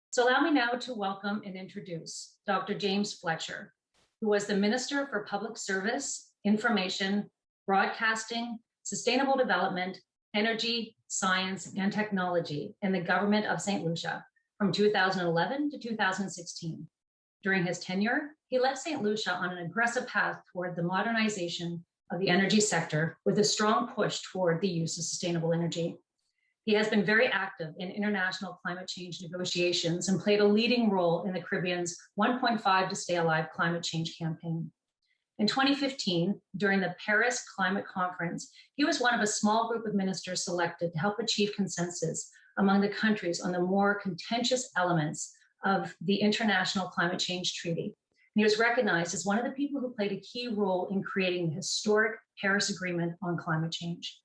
So allow me now to welcome and introduce Dr. James Fletcher, who was the Minister for Public Service, Information, Broadcasting, Sustainable Development, Energy, Science, and Technology in the government of St. Lucia from 2011 to 2016. During his tenure, he led St. Lucia on an aggressive path toward the modernization of the energy sector with a strong push toward the use of sustainable energy. He has been very active in international climate change negotiations and played a leading role in the Caribbean's 1.5 to Stay Alive climate change campaign. In 2015, during the Paris Climate Conference, he was one of a small group of ministers selected to help achieve consensus among the countries on the more contentious elements of the International Climate Change Treaty. And he was recognized as one of the people who played a key role in creating the historic Paris Agreement on climate change.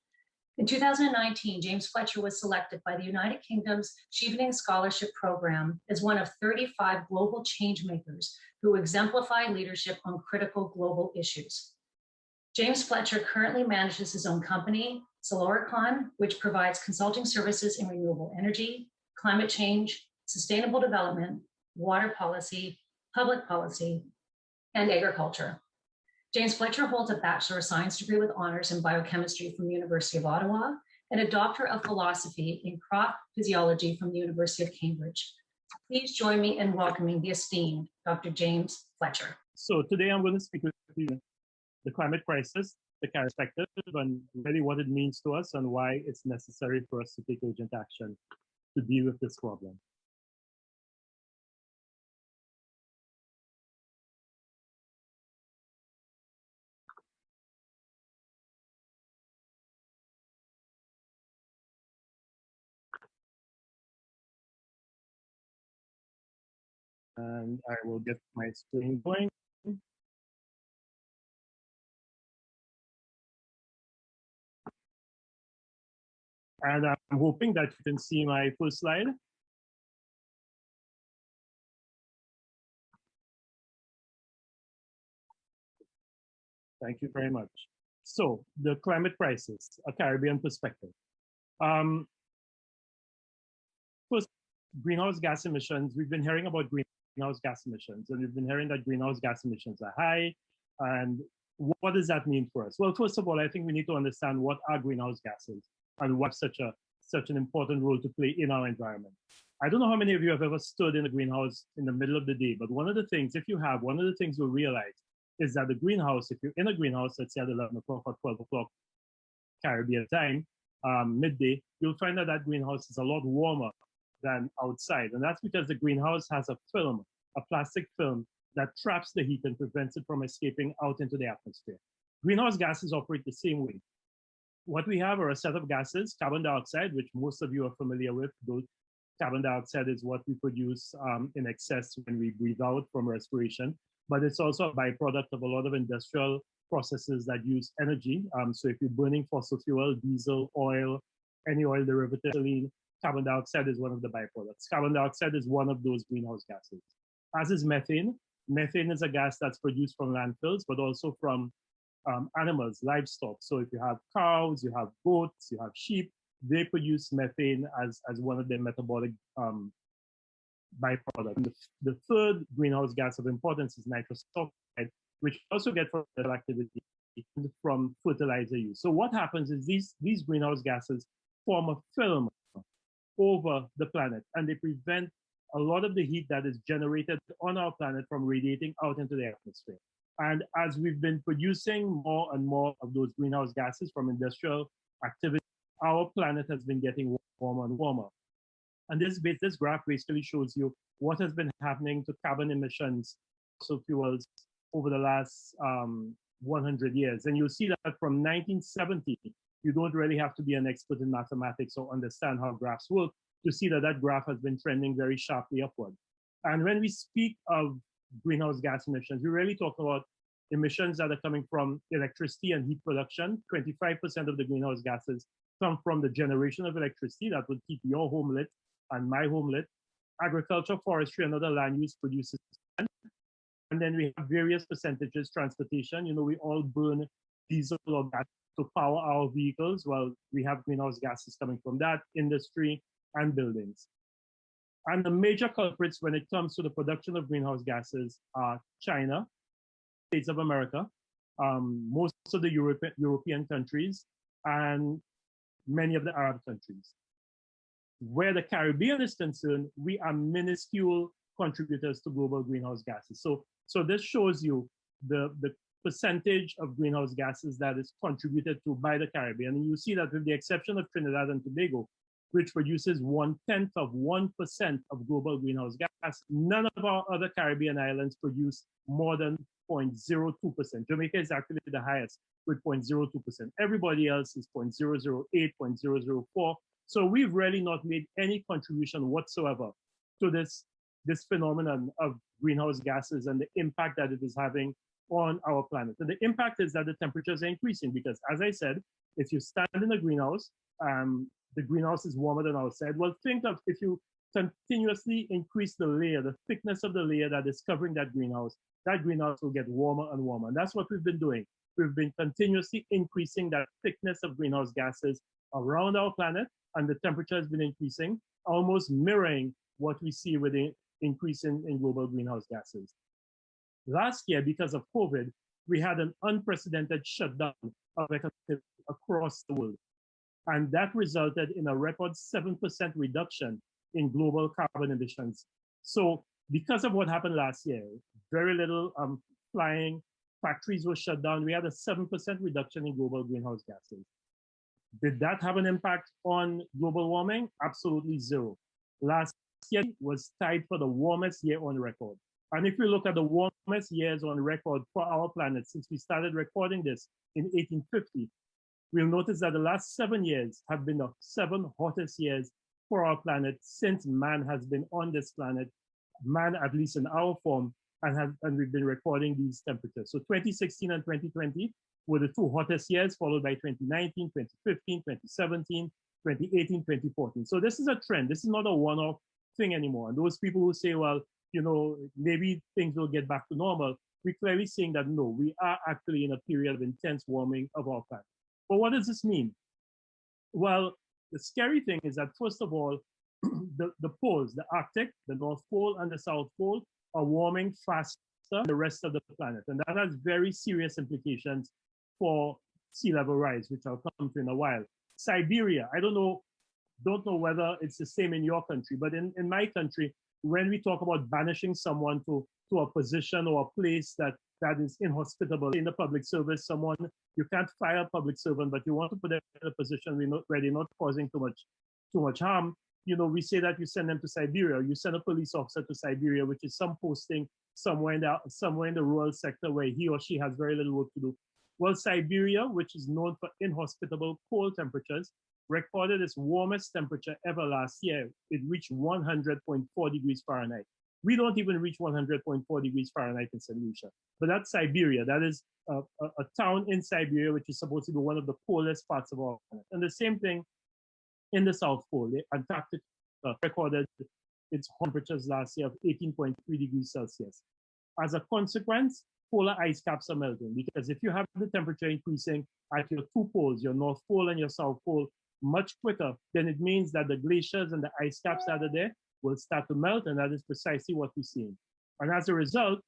In 2019, James Fletcher was selected by the United Kingdom's Chevening Scholarship Program as one of 35 global changemakers who exemplify leadership on critical global issues. James Fletcher currently manages his own company, Soloricon, which provides consulting services in renewable energy, climate change, sustainable development, water policy, public policy, and agriculture. James Fletcher holds a Bachelor of Science degree with honors in biochemistry from the University of Ottawa and a Doctor of Philosophy in crop physiology from the University of Cambridge. Please join me in welcoming the esteemed Dr. James Fletcher. So today I'm going to speak with you the climate crisis, the perspective, and really what it means to us and why it's necessary for us to take urgent action to deal with this problem. And I will get my screen going. And I'm hoping that you can see my full slide. Thank you very much. So the climate crisis, a Caribbean perspective. First, greenhouse gas emissions. We've been hearing about greenhouse gas emissions, and we've been hearing that greenhouse gas emissions are high. And what does that mean for us? Well, first of all, I think we need to understand what are greenhouse gases and what such an important role to play in our environment. I don't know how many of you have ever stood in a greenhouse in the middle of the day, but one of the things, if you have, one of the things you'll realize is that the greenhouse, if you're in a greenhouse, let's say at 11 o'clock or 12 o'clock Caribbean time, midday, you'll find that that greenhouse is a lot warmer than outside. And that's because the greenhouse has a film, a plastic film that traps the heat and prevents it from escaping out into the atmosphere. Greenhouse gases operate the same way. What we have are a set of gases, carbon dioxide, which most of you are familiar with. Carbon dioxide is what we produce in excess when we breathe out from respiration, but it's also a byproduct of a lot of industrial processes that use energy. So if you're burning fossil fuel, diesel, oil, any oil derivative, carbon dioxide is one of the byproducts. Carbon dioxide is one of those greenhouse gases, as is methane. Methane is a gas that's produced from landfills, but also from animals, livestock. So if you have cows, you have goats, you have sheep, they produce methane as one of their metabolic byproducts. The third greenhouse gas of importance is nitrous oxide, which also gets from activity from fertilizer use. So what happens is these greenhouse gases form a film over the planet, and they prevent a lot of the heat that is generated on our planet from radiating out into the atmosphere. And as we've been producing more and more of those greenhouse gases from industrial activity, our planet has been getting warmer and warmer. And this graph basically shows you what has been happening to carbon emissions, fossil fuels, over the last 100 years. And you'll see that from 1970, you don't really have to be an expert in mathematics or understand how graphs work to see that that graph has been trending very sharply upward. And when we speak of greenhouse gas emissions, we really talk about emissions that are coming from electricity and heat production. 25% of the greenhouse gases come from the generation of electricity that would keep your home lit and my home lit. Agriculture, forestry, and other land use produces. And then we have various percentages, transportation. You know, we all burn diesel or gas to power our vehicles. Well, we have greenhouse gases coming from that, industry, and buildings. And the major culprits when it comes to the production of greenhouse gases are China, States of America, most of the European countries, and many of the Arab countries. Where the Caribbean is concerned, we are minuscule contributors to global greenhouse gases. So this shows you the percentage of greenhouse gases that is contributed to by the Caribbean. And you see that with the exception of Trinidad and Tobago, which produces 1/10 of 1% of global greenhouse gas, none of our other Caribbean islands produce more than 0.02%. Jamaica is actually the highest with 0.02%. Everybody else is 0.008, 0.004. So we've really not made any contribution whatsoever to this phenomenon of greenhouse gases and the impact that it is having on our planet. And the impact is that the temperatures are increasing because, as I said, if you stand in a greenhouse, the greenhouse is warmer than outside. Well, think of if you continuously increase the layer, the thickness of the layer that is covering that greenhouse will get warmer and warmer. And that's what we've been doing. We've been continuously increasing that thickness of greenhouse gases around our planet, and the temperature has been increasing, almost mirroring what we see with the increase in global greenhouse gases. Last year, because of COVID, we had an unprecedented shutdown of economy across the world. And that resulted in a record 7% reduction in global carbon emissions. So because of what happened last year, very little flying, factories were shut down, we had a 7% reduction in global greenhouse gases. Did that have an impact on global warming? Absolutely zero. Last year was tied for the warmest year on record. And if we look at the warmest years on record for our planet since we started recording this in 1850, we'll notice that the last 7 years have been the 7 hottest years for our planet since man has been on this planet, man at least in our form, and we've been recording these temperatures. So 2016 and 2020 were the 2 hottest years, followed by 2019, 2015, 2017, 2018, 2014. So this is a trend. This is not a one-off thing anymore. And those people who say, well, you know, maybe things will get back to normal, we're clearly saying that no, we are actually in a period of intense warming of our planet. But what does this mean? Well, the scary thing is that, first of all, the poles, the Arctic, the North Pole, and the South Pole are warming faster than the rest of the planet. And that has very serious implications for sea level rise, which I'll come to in a while. Siberia, I don't know whether it's the same in your country, but in my country, when we talk about banishing someone to a position or a place that is inhospitable in the public service, someone, you can't fire a public servant, but you want to put them in a position where they're not causing too much harm, you know, we say that you send them to Siberia. You send a police officer to Siberia, which is some posting somewhere in the rural sector where he or she has very little work to do. Well, Siberia, which is known for inhospitable cold temperatures, recorded its warmest temperature ever last year. It reached 100.4 degrees Fahrenheit. We don't even reach 100.4 degrees Fahrenheit in St. Lucia. But that's Siberia. That is a town in Siberia, which is supposed to be one of the coldest parts of our planet. And the same thing in the South Pole. The Antarctic recorded its temperatures last year of 18.3 degrees Celsius. As a consequence, polar ice caps are melting, because if you have the temperature increasing at your 2 poles, your North Pole and your South Pole, much quicker, then it means that the glaciers and the ice caps that are there will start to melt, and that is precisely what we're seeing. And as a result,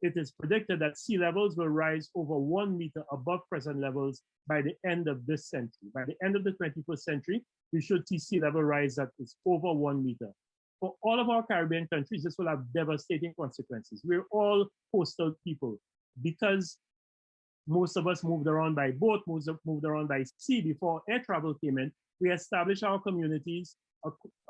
it is predicted that sea levels will rise over 1 meter above present levels by the end of this century. By the end of the 21st century, we should see sea level rise that is over 1 meter. For all of our Caribbean countries, this will have devastating consequences. We're all coastal people. Because most of us moved around by boat, moved around by sea before air travel came in, we established our communities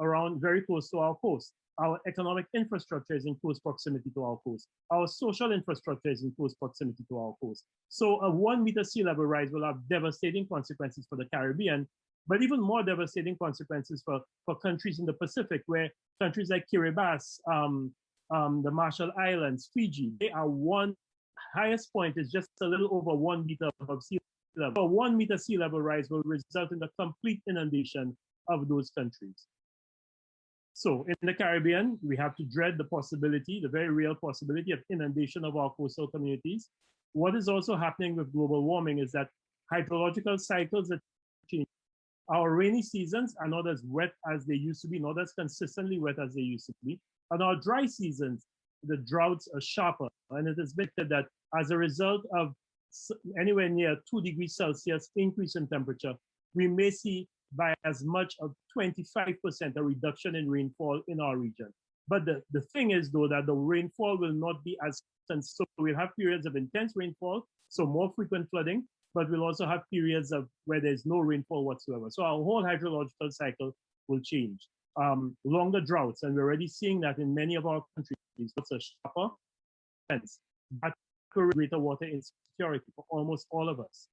around very close to our coast. Our economic infrastructure is in close proximity to our coast. Our social infrastructure is in close proximity to our coast. So a 1 meter sea level rise will have devastating consequences for the Caribbean, but even more devastating consequences for countries in the Pacific, where countries like Kiribati, the Marshall Islands, Fiji, they are highest point is just a little over 1 meter above sea level. A 1 meter sea level rise will result in the complete inundation of those countries. So in the Caribbean, we have to dread the possibility, the very real possibility of inundation of our coastal communities. What is also happening with global warming is that hydrological cycles are changing. Our rainy seasons are not as wet as they used to be, not as consistently wet as they used to be. And our dry seasons, the droughts are sharper. And it has been said that as a result of anywhere near 2 degrees Celsius increase in temperature, we may see by as much of 25% a reduction in rainfall in our region. But the thing is, though, that the rainfall will not be as constant. So we'll have periods of intense rainfall, so more frequent flooding, but we'll also have periods of where there's no rainfall whatsoever. So our whole hydrological cycle will change. Longer droughts, and we're already seeing that in many of our countries. It's a sharper sense. That greater water insecurity for almost all of us.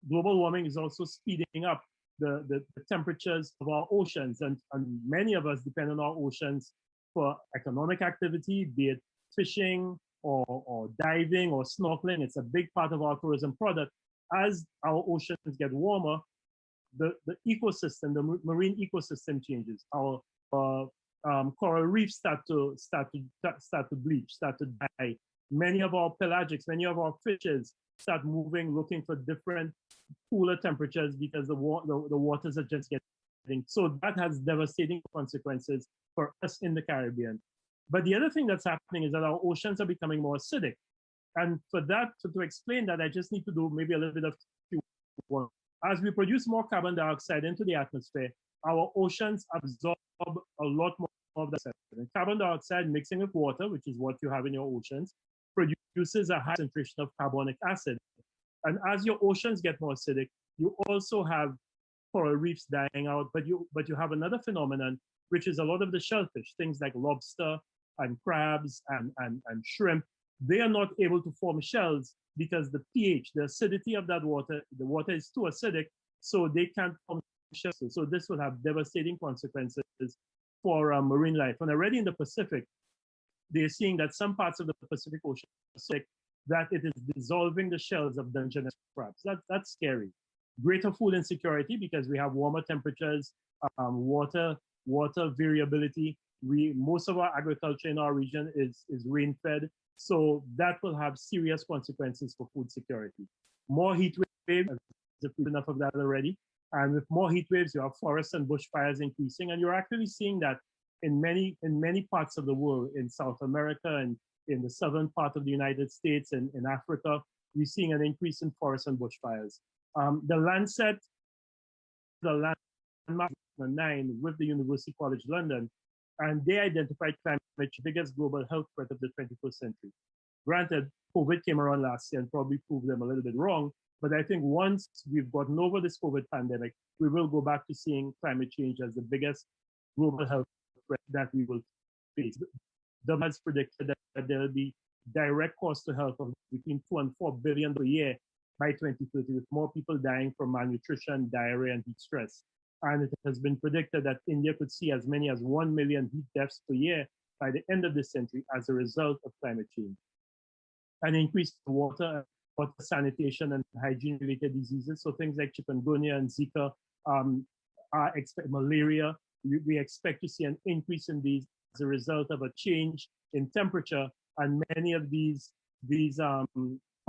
Global warming is also speeding up the temperatures of our oceans, and many of us depend on our oceans for economic activity, be it fishing or diving or snorkeling. It's a big part of our tourism product. As our oceans get warmer, the ecosystem, the marine ecosystem changes. Our coral reefs start to bleach, start to die. Many of our pelagics, many of our fishes start moving, looking for different cooler temperatures because the waters are just getting. So that has devastating consequences for us in the Caribbean. But the other thing that's happening is that our oceans are becoming more acidic. And for that, to explain that, I just need to do maybe a little bit of work. As we produce more carbon dioxide into the atmosphere, our oceans absorb a lot more of that. And carbon dioxide mixing with water, which is what you have in your oceans, produces a high concentration of carbonic acid. And as your oceans get more acidic, you also have coral reefs dying out, but you have another phenomenon, which is a lot of the shellfish, things like lobster and crabs and shrimp, they are not able to form shells because the pH, the acidity of that water, the water is too acidic, so they can't form shells. So this will have devastating consequences for marine life. And already in the Pacific, they're seeing that some parts of the Pacific Ocean are so sick that it is dissolving the shells of Dungeness crabs. That's scary. Greater food insecurity because we have warmer temperatures, water variability. Most of our agriculture in our region is rain-fed, so that will have serious consequences for food security. More heat waves, enough of that already. And with more heat waves, you have forests and bushfires increasing, and you're actually seeing that in many parts of the world, in South America and in the southern part of the United States and in Africa, we're seeing an increase in forests and bushfires. The Lancet, the landmark 9 with the University College London, and they identified climate change the biggest global health threat of the 21st century. Granted, COVID came around last year and probably proved them a little bit wrong, but I think once we've gotten over this COVID pandemic, we will go back to seeing climate change as the biggest global health threat that we will face. The has predicted that there will be direct cost to health of between 2 and 4 billion per year by 2030, with more people dying from malnutrition, diarrhea, and heat stress. And it has been predicted that India could see as many as 1 million heat deaths per year by the end of this century as a result of climate change. An increase in water sanitation and hygiene-related diseases, so things like chikungunya and Zika, malaria. We expect to see an increase in these as a result of a change in temperature, and many of these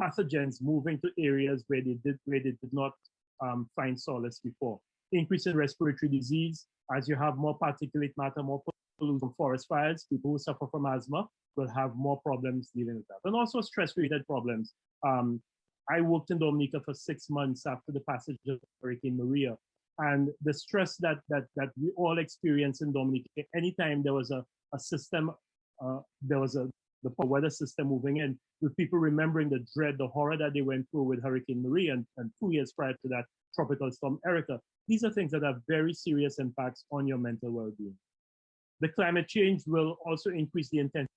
pathogens moving to areas where they did not find solace before. Increase in respiratory disease, as you have more particulate matter, more pollution from forest fires, people who suffer from asthma will have more problems dealing with that. And also stress-related problems. I worked in Dominica for 6 months after the passage of Hurricane Maria. And the stress that we all experience in Dominica, anytime there was a system, the weather system moving in, with people remembering the dread, the horror that they went through with Hurricane Maria and 2 years prior to that, Tropical Storm Erica. These are things that have very serious impacts on your mental well-being. The climate change will also increase the intensity.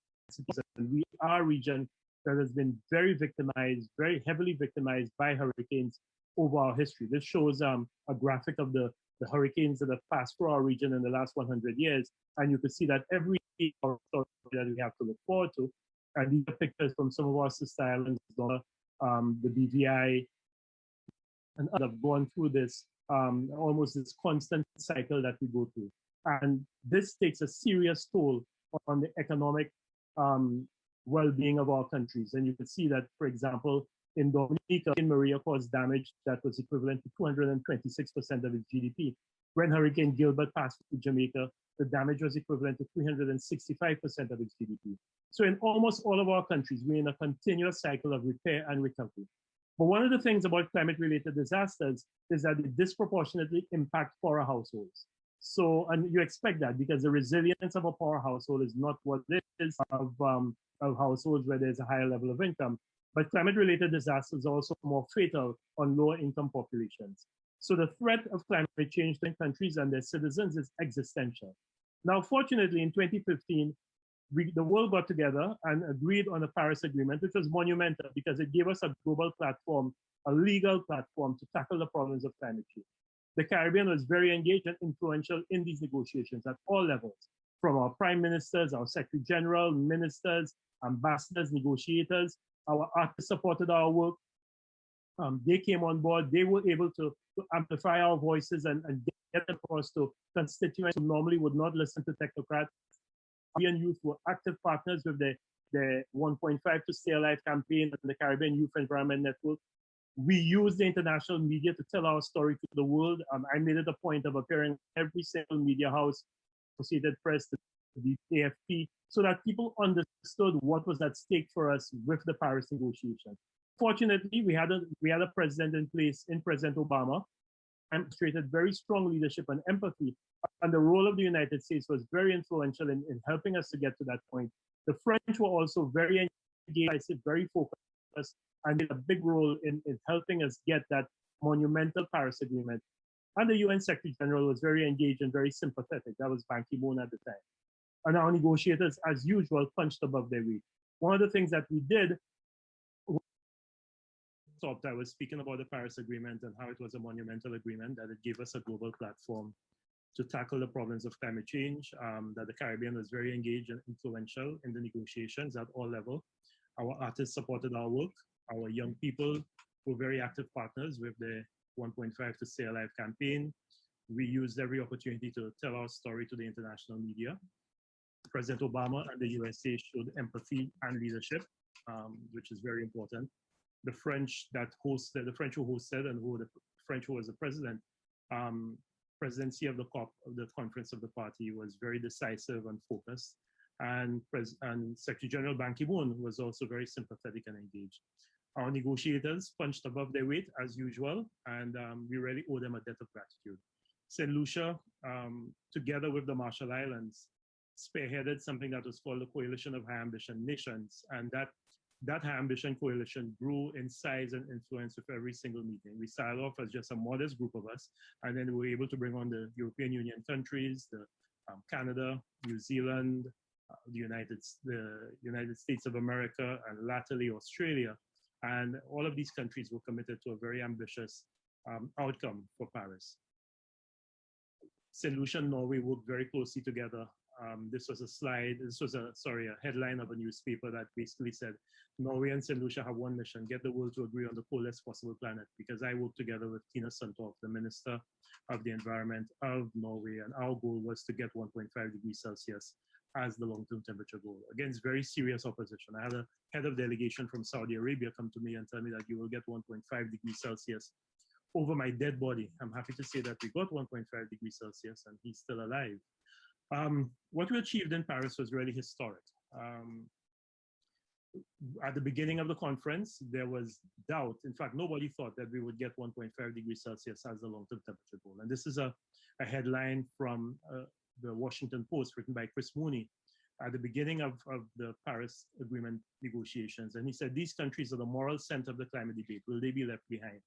We are a region that has been very victimized, very heavily victimized by hurricanes over our history. This shows a graphic of the hurricanes that have passed through our region in the last 100 years. And you can see that every year that we have to look forward to. And these are pictures from some of our sister islands, the BVI, and others have gone through this, almost this constant cycle that we go through. And this takes a serious toll on the economic well-being of our countries. And you can see that, for example, In Dominica, Hurricane Maria caused damage that was equivalent to 226% of its GDP. When Hurricane Gilbert passed through Jamaica, the damage was equivalent to 365% of its GDP. So in almost all of our countries, we're in a continuous cycle of repair and recovery. But one of the things about climate-related disasters is that they disproportionately impact poorer households. So, and you expect that because the resilience of a poor household is not what it is of households where there's a higher level of income. But climate-related disasters are also more fatal on lower income populations. So the threat of climate change to countries and their citizens is existential. Now, fortunately, in 2015, the world got together and agreed on the Paris Agreement, which was monumental because it gave us a global platform, a legal platform to tackle the problems of climate change. The Caribbean was very engaged and influential in these negotiations at all levels, from our prime ministers, our secretary general, ministers, ambassadors, negotiators. Our artists supported our work. They came on board. They were able to amplify our voices and get across to constituents who normally would not listen to technocrats. Caribbean youth were active partners with the 1.5 to Stay Alive campaign and the Caribbean Youth Environment Network. We used the international media to tell our story to the world. I made it a point of appearing in every single media house, Associated Press, the AFP, so that people understood what was at stake for us with the Paris negotiation. Fortunately, we had a president in place in President Obama, and demonstrated very strong leadership and empathy. And the role of the United States was very influential in helping us to get to that point. The French were also very engaged, very focused, and did a big role in helping us get that monumental Paris Agreement. And the UN Secretary General was very engaged and very sympathetic. That was Ban Ki-moon at the time. And our negotiators, as usual, punched above their weight. One of the things that we did, I was speaking about the Paris Agreement and how it was a monumental agreement, that it gave us a global platform to tackle the problems of climate change, that the Caribbean was very engaged and influential in the negotiations at all levels. Our artists supported our work. Our young people were very active partners with the 1.5 to Stay Alive campaign. We used every opportunity to tell our story to the international media. President Obama and the USA showed empathy and leadership, which is very important. The French who hosted and the French who was the president, presidency of the COP, of the Conference of the Party, was very decisive and focused. And Secretary General Ban Ki-moon was also very sympathetic and engaged. Our negotiators punched above their weight as usual, and we really owe them a debt of gratitude. St. Lucia, together with the Marshall Islands, spearheaded something that was called the Coalition of High Ambition Nations, and that High Ambition Coalition grew in size and influence with every single meeting. We started off as just a modest group of us, and then we were able to bring on the European Union countries, Canada, New Zealand, the United States of America, and latterly Australia. And all of these countries were committed to a very ambitious outcome for Paris. St. Lucia and Norway worked very closely together. This was a headline of a newspaper that basically said, Norway and St. Lucia have one mission: get the world to agree on the coolest possible planet. Because I worked together with Tina Sundtoft, the Minister of the Environment of Norway, and our goal was to get 1.5 degrees Celsius as the long-term temperature goal. Against very serious opposition. I had a head of delegation from Saudi Arabia come to me and tell me that you will get 1.5 degrees Celsius over my dead body. I'm happy to say that we got 1.5 degrees Celsius and he's still alive. What we achieved in Paris was really historic. At the beginning of the conference, there was doubt. In fact, nobody thought that we would get 1.5 degrees Celsius as the long-term temperature goal. And this is a headline from the Washington Post written by Chris Mooney at the beginning of the Paris Agreement negotiations. And he said, these countries are the moral center of the climate debate. Will they be left behind?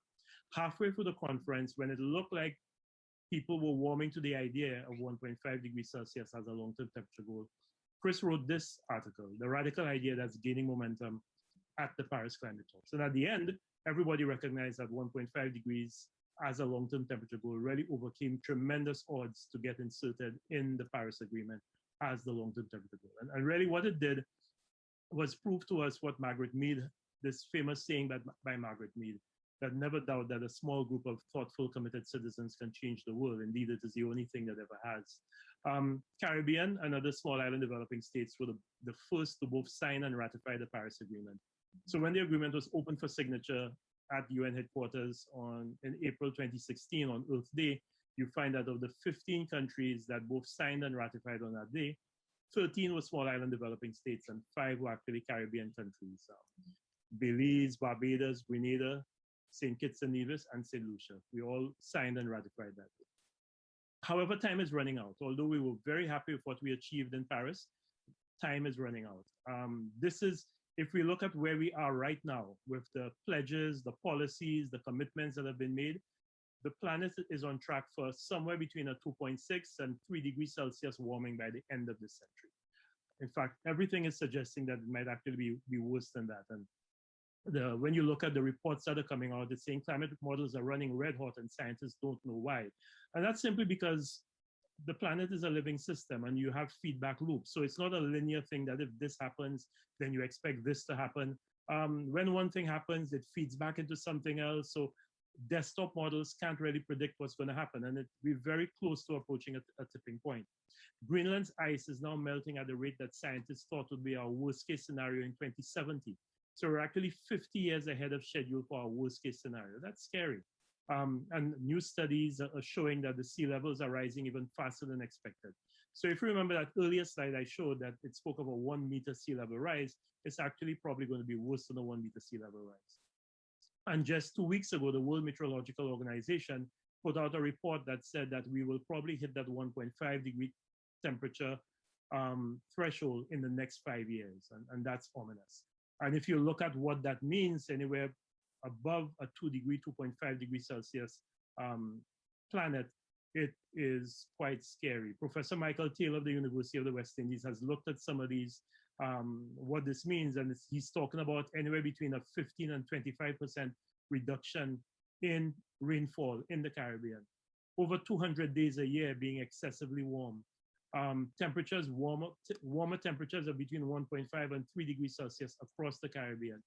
Halfway through the conference, when it looked like people were warming to the idea of 1.5 degrees Celsius as a long-term temperature goal, Chris wrote this article, The Radical Idea That's Gaining Momentum at the Paris Climate Talks. And at the end, everybody recognized that 1.5 degrees as a long-term temperature goal really overcame tremendous odds to get inserted in the Paris Agreement as the long-term temperature goal. And really what it did was prove to us what Margaret Mead, this famous saying by Margaret Mead, that never doubt that a small group of thoughtful, committed citizens can change the world. Indeed, it is the only thing that ever has. Caribbean and other small island developing states were the first to both sign and ratify the Paris Agreement. So when the agreement was open for signature at UN headquarters in April 2016 on Earth Day, you find that of the 15 countries that both signed and ratified on that day, 13 were small island developing states and 5 were actually Caribbean countries. Belize, Barbados, Grenada, St. Kitts and Nevis, and St. Lucia. We all signed and ratified that. However, time is running out. Although we were very happy with what we achieved in Paris, time is running out. This is, if we look at where we are right now with the pledges, the policies, the commitments that have been made, the planet is on track for somewhere between a 2.6 and 3 degrees Celsius warming by the end of this century. In fact, everything is suggesting that it might actually be worse than that. And when you look at the reports that are coming out, it's saying climate models are running red hot and scientists don't know why. And that's simply because the planet is a living system and you have feedback loops. So it's not a linear thing that if this happens, then you expect this to happen. When one thing happens, it feeds back into something else. So desktop models can't really predict what's going to happen. And we're very close to approaching a tipping point. Greenland's ice is now melting at the rate that scientists thought would be our worst case scenario in 2070. So we're actually 50 years ahead of schedule for our worst case scenario. That's scary. And new studies are showing that the sea levels are rising even faster than expected. So if you remember that earlier slide I showed that it spoke of a 1 meter sea level rise, it's actually probably going to be worse than a 1 meter sea level rise. And just 2 weeks ago, the World Meteorological Organization put out a report that said that we will probably hit that 1.5 degree temperature threshold in the next 5 years. And that's ominous. And if you look at what that means, anywhere above a 2.5 degrees Celsius planet, it is quite scary. Professor Michael Taylor of the University of the West Indies has looked at some of these, what this means, and he's talking about anywhere between a 15 and 25% reduction in rainfall in the Caribbean. Over 200 days a year being excessively warm. Temperatures, warmer temperatures are between 1.5 and 3 degrees Celsius across the Caribbean.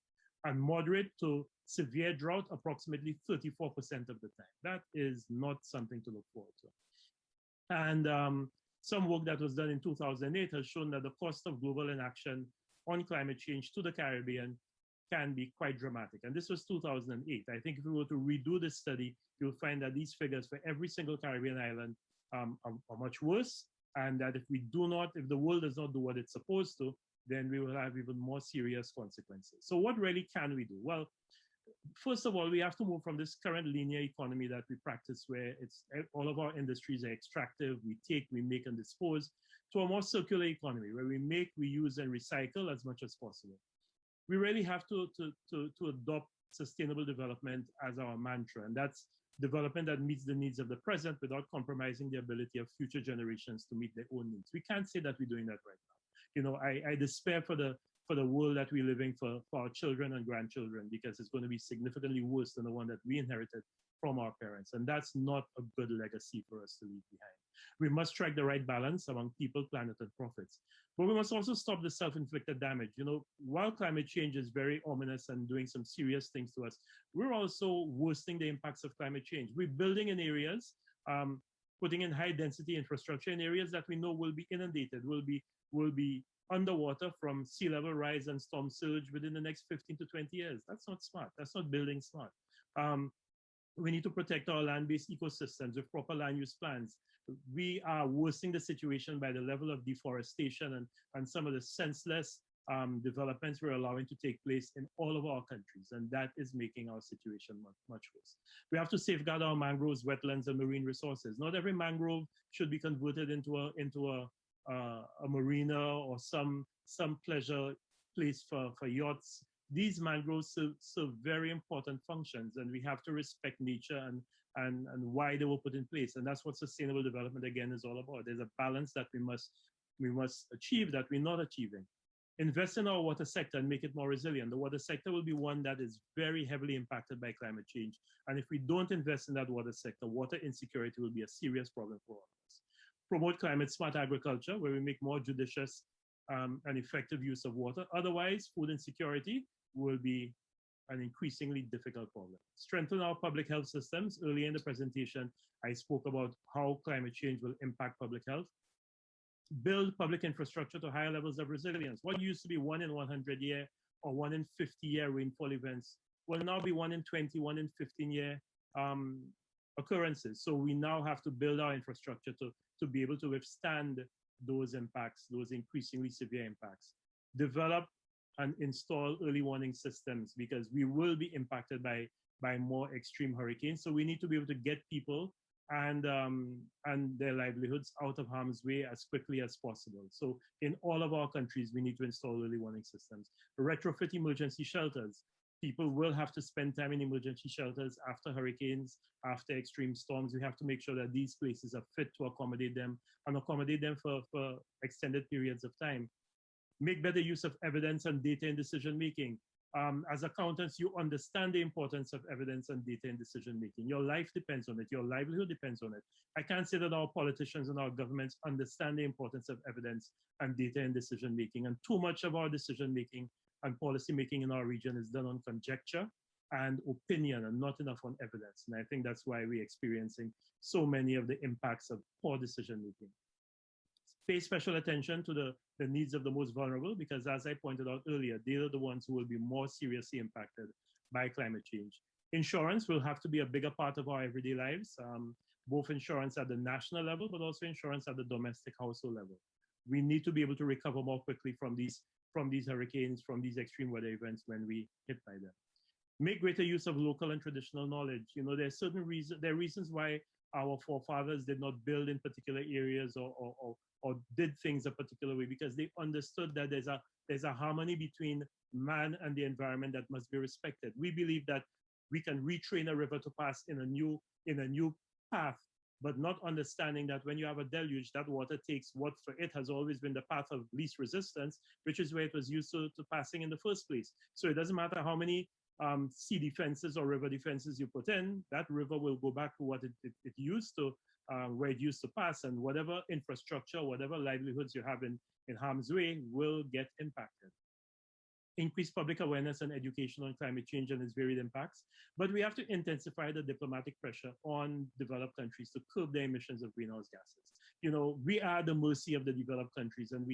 And moderate to severe drought approximately 34% of the time. That is not something to look forward to. And some work that was done in 2008 has shown that the cost of global inaction on climate change to the Caribbean can be quite dramatic. And this was 2008. I think if we were to redo this study, you'll find that these figures for every single Caribbean island are much worse. And that if the world does not do what it's supposed to, then we will have even more serious consequences. So what really can we do? Well, first of all, we have to move from this current linear economy that we practice where all of our industries are extractive, we take, we make and dispose, to a more circular economy where we make, we use and recycle as much as possible. We really have to adopt sustainable development as our mantra, and that's development that meets the needs of the present without compromising the ability of future generations to meet their own needs. We can't say that we're doing that right now. You know, I despair for the world that we're living for our children and grandchildren, because it's going to be significantly worse than the one that we inherited from our parents. And that's not a good legacy for us to leave behind. We must strike the right balance among people, planet, and profits. But we must also stop the self-inflicted damage. You know, while climate change is very ominous and doing some serious things to us, we're also worsening the impacts of climate change. We're building in areas, putting in high density infrastructure in areas that we know will be inundated, will be underwater from sea level rise and storm surge within the next 15 to 20 years. That's not smart. That's not building smart. We need to protect our land-based ecosystems with proper land use plans. We are worsening the situation by the level of deforestation and some of the senseless developments we're allowing to take place in all of our countries. And that is making our situation much, much worse. We have to safeguard our mangroves, wetlands, and marine resources. Not every mangrove should be converted into a marina or some pleasure place for yachts. These mangroves serve very important functions, and we have to respect nature and why they were put in place. And that's what sustainable development again is all about. There's a balance that we must achieve that we're not achieving. Invest in our water sector and make it more resilient. The water sector will be one that is very heavily impacted by climate change. And if we don't invest in that water sector, water insecurity will be a serious problem for all of us. Promote climate smart agriculture, where we make more judicious and effective use of water. Otherwise, food insecurity will be an increasingly difficult problem. Strengthen our public health systems. Earlier in the presentation, I spoke about how climate change will impact public health. Build public infrastructure to higher levels of resilience. What used to be 1 in 100 year or 1 in 50-year rainfall events will now be 1 in 20, 1 in 15-year occurrences. So we now have to build our infrastructure to be able to withstand those impacts, those increasingly severe impacts. Develop and install early warning systems because we will be impacted by more extreme hurricanes. So we need to be able to get people and their livelihoods out of harm's way as quickly as possible. So in all of our countries, we need to install early warning systems. Retrofit emergency shelters. People will have to spend time in emergency shelters after hurricanes, after extreme storms. We have to make sure that these places are fit to accommodate them and accommodate them for extended periods of time. Make better use of evidence and data in decision making. As accountants, you understand the importance of evidence and data in decision making. Your life depends on it. Your livelihood depends on it. I can't say that our politicians and our governments understand the importance of evidence and data in decision making. And too much of our decision making and policy making in our region is done on conjecture and opinion and not enough on evidence. And I think that's why we're experiencing so many of the impacts of poor decision making. Pay special attention to the needs of the most vulnerable, because as I pointed out earlier, they are the ones who will be more seriously impacted by climate change. Insurance will have to be a bigger part of our everyday lives, both insurance at the national level, but also insurance at the domestic household level. We need to be able to recover more quickly from these hurricanes, from these extreme weather events when we hit by them. Make greater use of local and traditional knowledge. You know, there are reasons why our forefathers did not build in particular areas or did things a particular way, because they understood that there's a harmony between man and the environment that must be respected. We believe that we can retrain a river to pass in a new path, but not understanding that when you have a deluge, that water takes what for it has always been the path of least resistance, which is where it was used to passing in the first place. So it doesn't matter how many sea defenses or river defenses you put in, that river will go back to what it used to, where it used to pass, and whatever infrastructure, whatever livelihoods you have in harm's way will get impacted. Increase public awareness and education on climate change and its varied impacts, but we have to intensify the diplomatic pressure on developed countries to curb their emissions of greenhouse gases. You know, we are the mercy of the developed countries, and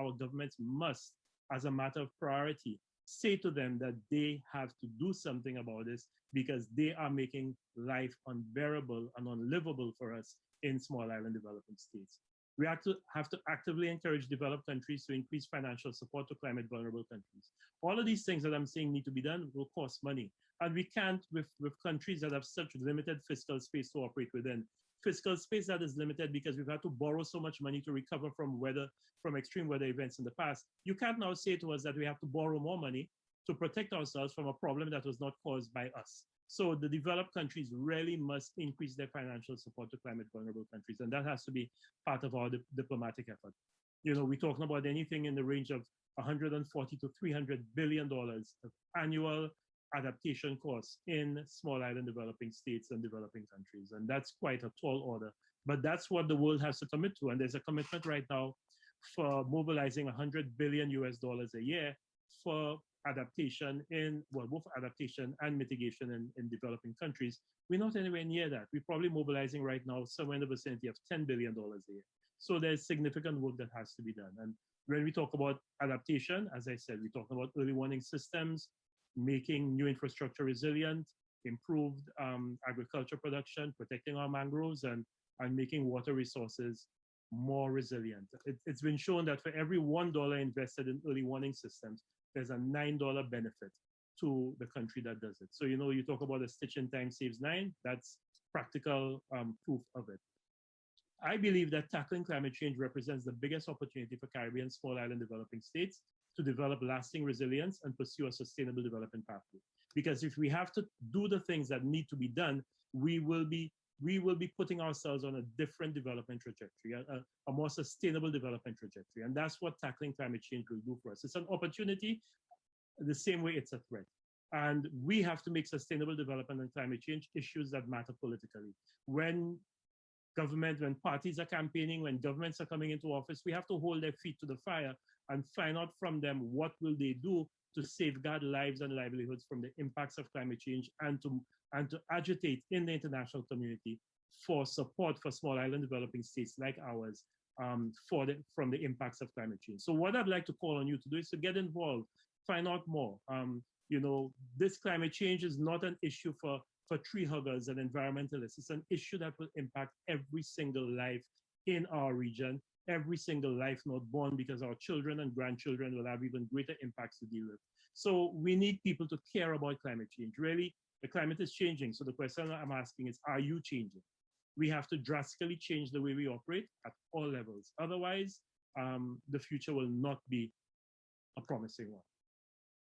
our governments must, as a matter of priority, say to them that they have to do something about this because they are making life unbearable and unlivable for us in small island developing states. We have to actively encourage developed countries to increase financial support to climate vulnerable countries. All of these things that I'm saying need to be done will cost money. And we can't, with countries that have such limited fiscal space to operate within. Fiscal space that is limited because we've had to borrow so much money to recover from extreme weather events in the past. You can't now say to us that we have to borrow more money to protect ourselves from a problem that was not caused by us. So the developed countries really must increase their financial support to climate vulnerable countries. And that has to be part of our diplomatic effort. You know, we're talking about anything in the range of $140 to $300 billion of annual adaptation costs in small island developing states and developing countries. And that's quite a tall order, but that's what the world has to commit to. And there's a commitment right now for mobilizing $100 billion a year for adaptation both adaptation and mitigation in developing countries. We're not anywhere near that. We're probably mobilizing right now somewhere in the vicinity of $10 billion a year. So there's significant work that has to be done. And when we talk about adaptation, as I said, we talk about early warning systems, making new infrastructure resilient, improved agriculture production, protecting our mangroves, and making water resources more resilient. It's been shown that for every $1 invested in early warning systems, there's a $9 benefit to the country that does it. So, you know, you talk about a stitch in time saves 9, that's practical proof of it. I believe that tackling climate change represents the biggest opportunity for Caribbean small island developing states to develop lasting resilience and pursue a sustainable development pathway. Because if we have to do the things that need to be done, we will be putting ourselves on a different development trajectory, a more sustainable development trajectory. And that's what tackling climate change will do for us. It's an opportunity the same way it's a threat. And we have to make sustainable development and climate change issues that matter politically. When parties are campaigning, when governments are coming into office, we have to hold their feet to the fire and find out from them what will they do to safeguard lives and livelihoods from the impacts of climate change, and to agitate in the international community for support for small island developing states like ours from the impacts of climate change. So what I'd like to call on you to do is to get involved. find out more. You know, this climate change is not an issue for tree huggers and environmentalists. It's an issue that will impact every single life in our region, every single life not born, because our children and grandchildren will have even greater impacts to deal with. So we need people to care about climate change. Really, the climate is changing. So the question I'm asking is, are you changing? We have to drastically change the way we operate at all levels. Otherwise, the future will not be a promising one.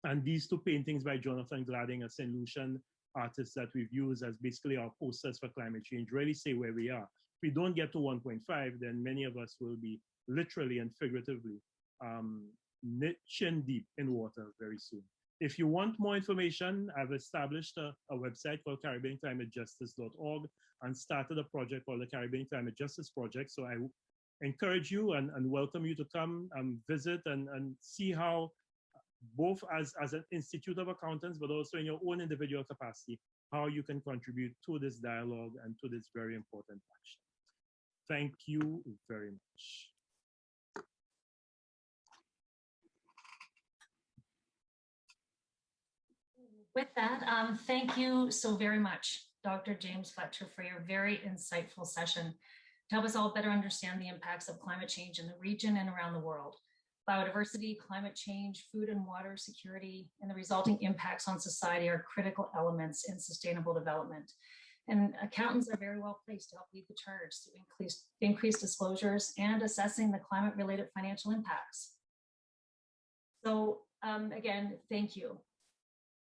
And these two paintings by Jonathan Gladding, a St. Lucian artist that we've used as basically our posters for climate change, really say where we are. If we don't get to 1.5, then many of us will be literally and figuratively chin deep in water very soon. If you want more information, I've established a website called CaribbeanClimateJustice.org and started a project called the Caribbean Climate Justice Project. So I encourage you and welcome you to come and visit and see how, both as an institute of accountants, but also in your own individual capacity, how you can contribute to this dialogue and to this very important action. Thank you very much. With that, thank you so very much, Dr. James Fletcher, for your very insightful session to help us all better understand the impacts of climate change in the region and around the world. Biodiversity, climate change, food and water security, and the resulting impacts on society are critical elements in sustainable development. And accountants are very well placed to help lead the charge to increase disclosures and assessing the climate-related financial impacts. So again, thank you.